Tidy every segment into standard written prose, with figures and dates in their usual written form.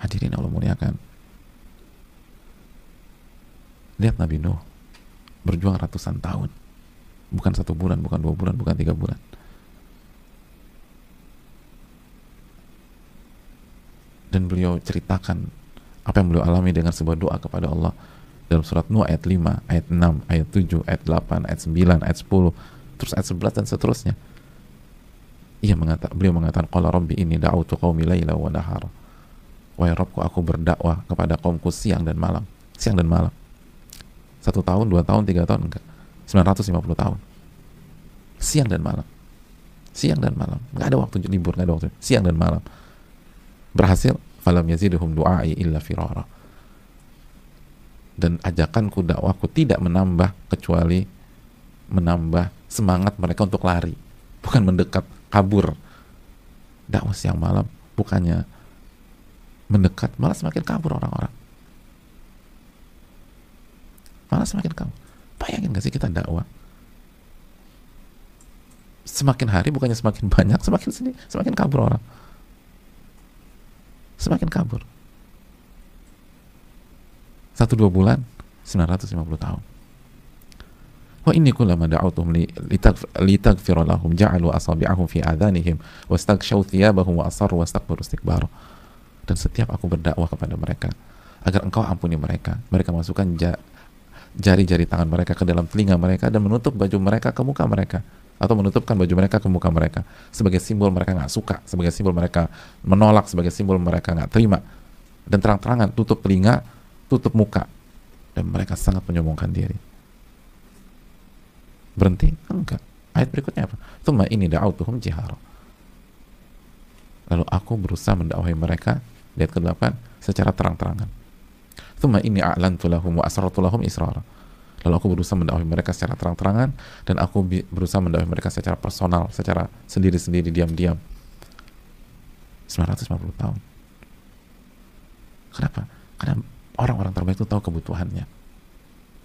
Hadirin Allah muliakan, lihat Nabi Nuh berjuang ratusan tahun, bukan 1 bulan, bukan 2 bulan, bukan 3 bulan. Dan beliau ceritakan apa yang beliau alami dengan sebuah doa kepada Allah dalam surat Nuh ayat 5, ayat 6, ayat 7, ayat 8, ayat 9, ayat 10, terus ayat 11 dan seterusnya. Beliau mengatakan, qala rabbi inni da'utu qaumi laila wa nahara. Wahai Rabbku, aku berdakwah kepada kaumku siang dan malam. Siang dan malam. 1 tahun, 2 tahun, 3 tahun, enggak. 950 tahun. Siang dan malam. Siang dan malam. Enggak ada waktu libur, enggak ada waktu. Siang dan malam. Berhasil, falam yaziduhum du'ai illa firara. Dan ajakanku, dakwahku tidak menambah kecuali menambah semangat mereka untuk lari, bukan mendekat, kabur. Dakwah siang malam bukannya mendekat, malah semakin kabur orang-orang, malah semakin kabur. Bayangin gak sih kita dakwah semakin hari bukannya semakin banyak, semakin sedih, semakin kabur orang, semakin kabur. 1-2 bulan 950 tahun. Wa inni kullama da'awtuhum litaghfira lahum ja'alu asabi'ahum fi adhanihim wastaghshaw thiyabahum wa asarru wastakbaru istikbara. Dan setiap aku berdakwah kepada mereka agar engkau ampuni mereka, mereka masukkan jari-jari tangan mereka ke dalam telinga mereka dan menutup baju mereka ke muka mereka, atau menutupkan baju mereka ke muka mereka sebagai simbol mereka nggak suka, sebagai simbol mereka menolak, sebagai simbol mereka nggak terima. Dan terang-terangan tutup telinga, tutup muka, dan mereka sangat menyombongkan diri. Berhenti? Enggak. Ayat berikutnya apa? Tsumma inni da'autuhum jihara. Lalu aku berusaha mendakwahi mereka, lihat ke-8, secara terang-terangan. Tsumma inni a'lantu lahum wa asrartu lahum israra. Lalu aku berusaha mendakwahi mereka secara terang-terangan, dan aku berusaha mendakwahi mereka secara personal, secara sendiri-sendiri, diam-diam. 950 tahun. Kenapa? Karena orang-orang terbaik itu tahu kebutuhannya,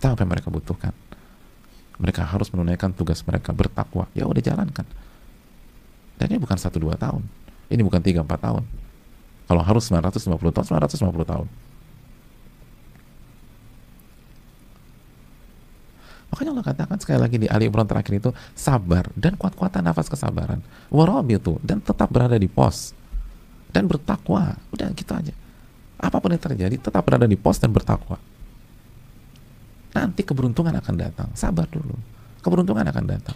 tahu apa yang mereka butuhkan. Mereka harus menunaikan tugas mereka, bertakwa. Ya udah, jalankan. Dan ini bukan 1-2 tahun, ini bukan 3-4 tahun. Kalau harus 950 tahun, 950 tahun. Makanya Allah katakan sekali lagi di Ali Imran terakhir itu, sabar dan kuat-kuatan nafas kesabaran, warabitu, dan tetap berada di pos dan bertakwa. Udah gitu aja. Apapun yang terjadi, tetap berada di pos dan bertakwa. Nanti keberuntungan akan datang. Sabar dulu, keberuntungan akan datang.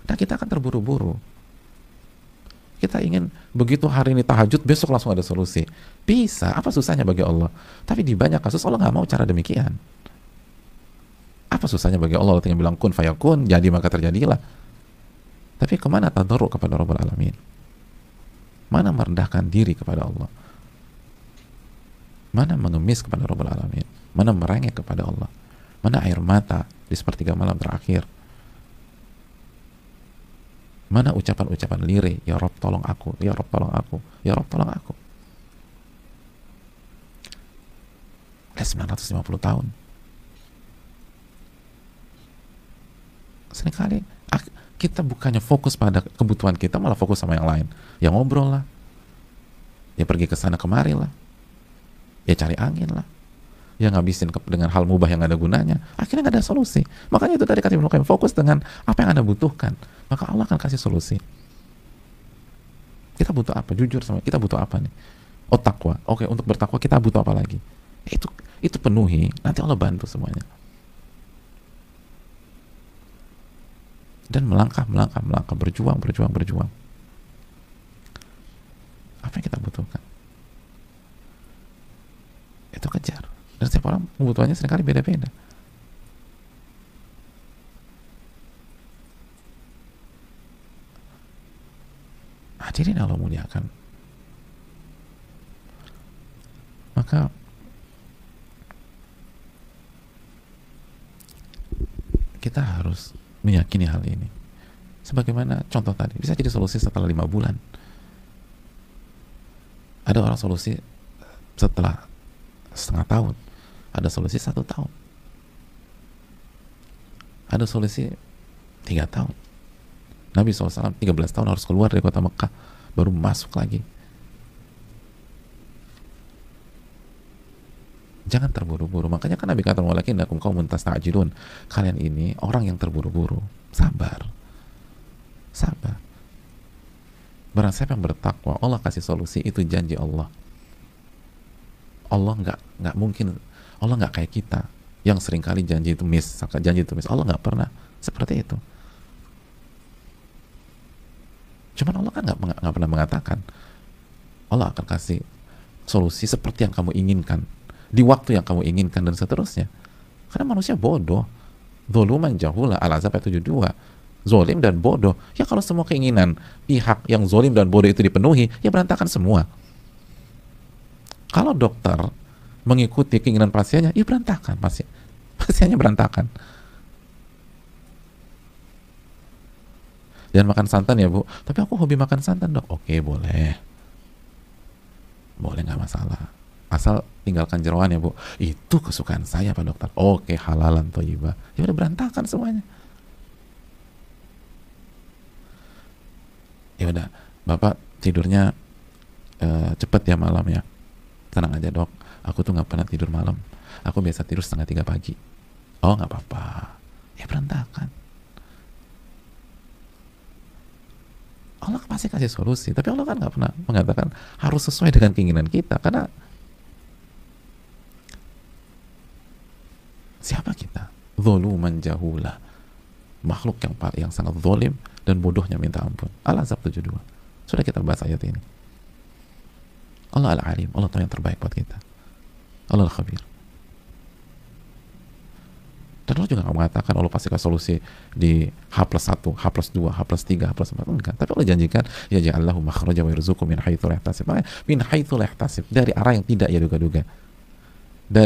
Dan kita akan terburu-buru. Kita ingin begitu hari ini tahajud, besok langsung ada solusi. Bisa, apa susahnya bagi Allah? Tapi di banyak kasus Allah nggak mau cara demikian. Apa susahnya bagi Allah? Allah tinggal bilang kun fayakun, jadi maka terjadilah. Tapi kemana tadarruk kepada Rabbul Alamin? Mana merendahkan diri kepada Allah? Mana mengemis kepada Rabbul Alamin? Mana merengek kepada Allah? Mana air mata di sepertiga malam terakhir? Mana ucapan-ucapan lirih, ya Rabb tolong aku, ya Rabb tolong aku, ya Rabb tolong aku. 950 tahun. Seringkali kita bukannya fokus pada kebutuhan kita, malah fokus sama yang lain. Ya ngobrol lah, ya pergi ke sana kemari lah, ya cari angin lah, ya ngabisin dengan hal mubah yang gak ada gunanya. Akhirnya gak ada solusi. Makanya itu tadi kata Ibnu Qayyim, fokus dengan apa yang Anda butuhkan, maka Allah akan kasih solusi. Kita butuh apa? Jujur sama kita butuh apa nih? Oh, takwa. Oke, untuk bertakwa kita butuh apa lagi? Itu penuhi, nanti Allah bantu semuanya. Dan melangkah, berjuang. Apa yang kita butuhkan? Itu kejar. Dan setiap orang kebutuhannya seringkali beda-beda. Hadirin Allah muliakan. Maka kita harus meyakini hal ini. Sebagaimana contoh tadi, bisa jadi solusi setelah 5 bulan. Ada orang solusi setelah setengah tahun. Ada solusi 1 tahun. Ada solusi 3 tahun. Nabi SAW 13 tahun harus keluar dari kota Mekah, baru masuk lagi. Jangan terburu-buru. Makanya kan Nabi kata walakinnakum qaumun tasta'jilun. Kalian ini orang yang terburu-buru. Sabar. Sabar. Barang siapa yang bertakwa, Allah kasih solusi, itu janji Allah. Allah nggak mungkin, Allah nggak kayak kita yang seringkali janji itu miss, janji itu miss. Allah nggak pernah seperti itu. Cuman Allah kan nggak pernah mengatakan Allah akan kasih solusi seperti yang kamu inginkan, di waktu yang kamu inginkan, dan seterusnya. Karena manusia bodoh. Zoluman jahula, Al-Azab ayat 72. Zolim dan bodoh. Ya kalau semua keinginan pihak yang zolim dan bodoh itu dipenuhi, ya berantakan semua. Kalau dokter mengikuti keinginan pasiennya, ya berantakan pasiennya berantakan. Jangan makan santan ya Bu. Tapi aku hobi makan santan dok. Oke boleh. Boleh, nggak masalah. Asal tinggalkan jeroan ya Bu. Itu kesukaan saya Pak Dokter. Oke, halalan thayyibah. Ya udah berantakan semuanya. Ya udah, Bapak tidurnya cepet ya malam ya. Tenang aja dok, aku tuh nggak pernah tidur malam. Aku biasa tidur 2:30 pagi. Oh nggak apa-apa. Ya berantakan. Allah pasti kasih solusi, tapi Allah kan nggak pernah mengatakan harus sesuai dengan keinginan kita, karena siapa kita? Zoluman jahula, makhluk yang sangat zolim dan bodohnya minta ampun. Al-Azab 72. Sudah kita bahas ayat ini. Allah Al-Alim, Allah tahu yang terbaik buat kita. Allah Al-Khabir. Dan Allah juga nggak mengatakan Allah pasti kasih solusi di H+1, H+2, H+3, H+4. Enggak. Tapi Allah janjikan, ya ja'allahu makhraja wa yarzuqhu min haitsu la yahtasib. Min haitsu la yahtasib, dari arah yang tidak ia duga-duga.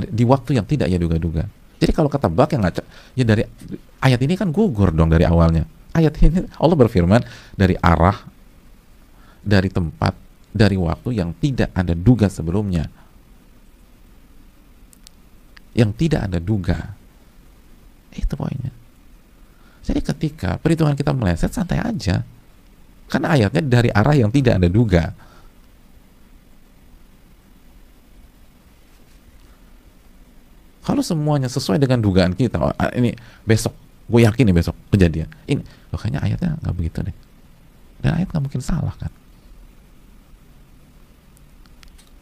Di waktu yang tidak ia duga-duga. Jadi kalau kata bak yang ngaca, ya dari ayat ini kan gugur dong dari awalnya. Ayat ini Allah berfirman dari arah, dari tempat, dari waktu yang tidak Anda duga sebelumnya. Yang tidak Anda duga. Itu poinnya. Jadi ketika perhitungan kita meleset, santai aja. Karena ayatnya dari arah yang tidak Anda duga. Kalau semuanya sesuai dengan dugaan kita, oh, ini besok, gue yakin nih besok kejadian. Ini, loh kayaknya ayatnya nggak begitu deh. Dan ayat nggak mungkin salah kan.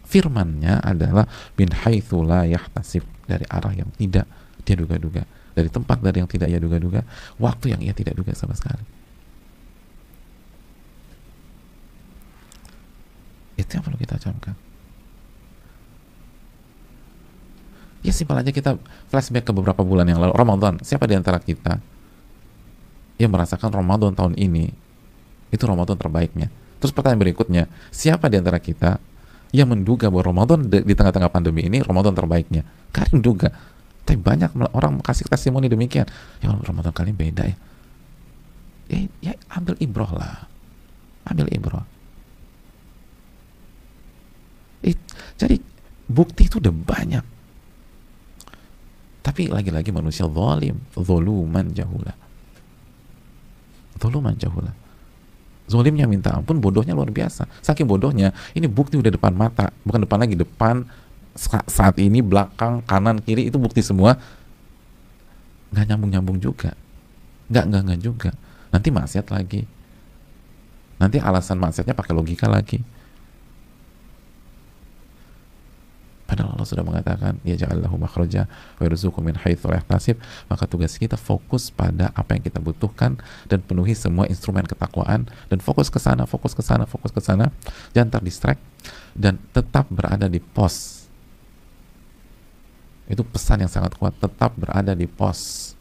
Firmannya adalah min haitsu la yahtasib, dari arah yang tidak dia duga-duga, dari tempat dari yang tidak ia duga-duga, waktu yang ia tidak duga sama sekali. Itu yang perlu kita camkan. Ya simpel aja, kita flashback ke beberapa bulan yang lalu, Ramadan. Siapa di antara kita yang merasakan Ramadan tahun ini itu Ramadan terbaiknya? Terus pertanyaan berikutnya, siapa di antara kita yang menduga bahwa Ramadan di tengah-tengah pandemi ini Ramadan terbaiknya? Kalian duga. Tapi banyak orang kasih testimoni demikian. Ya Ramadan kali ini beda ya. Ya ambil ibrah lah. Ambil ibrah. Jadi bukti itu udah banyak. Tapi lagi-lagi manusia zalim, zoluman jahula. Zoluman jahula. Zolimnya minta ampun, bodohnya luar biasa. Saking bodohnya, ini bukti udah depan mata, bukan depan lagi, depan saat ini, belakang, kanan, kiri, itu bukti semua. Nggak nyambung-nyambung juga. Nggak juga. Nanti maksiat lagi. Nanti alasan maksiatnya pakai logika lagi. Padahal Allah sudah mengatakan, ya ja'allahu makhraja wa yarzuqhu min haitsu la yahtasib. Maka tugas kita fokus pada apa yang kita butuhkan dan penuhi semua instrumen ketakwaan, dan fokus ke sana, fokus ke sana, fokus ke sana. Jangan terdistract dan tetap berada di pos. Itu pesan yang sangat kuat, tetap berada di pos.